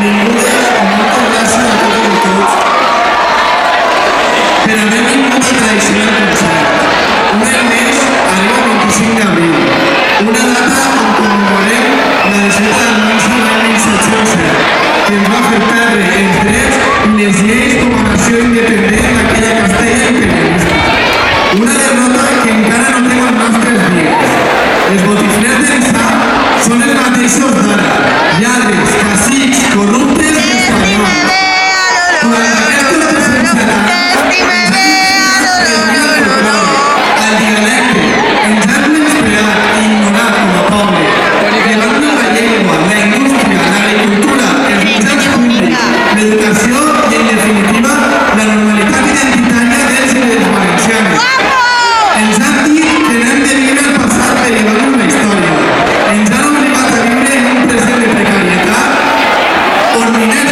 Benvingudes o moltes gràcies a totes i tots per haver vingut al tradicional concert. Un any més arriba el 25 d'abril, una data on commemorem la desfeta del Manso l'any 1707, que ens va fer perdre els drets i les lleis com a nació independent d'aquella Castella imperialista. Una derrota que encara no té els nostres dies. Els botiflers d'ençà són els mateixos d'ara, lladres, cacics, corruptes i espanyols. Durant aquestes defensarà el dialecte, ens han menyspreat i ignorat com a poble, llevant-nos la llengua, la indústria, l'agricultura, els mitjans públics, l'educació i, en definitiva, la normalitat identitària dels i dels valencians. Ens han dit que n'hem de viure el passat per llevar-nos la història. Ens han obligat a viure en un present de precarietat on miners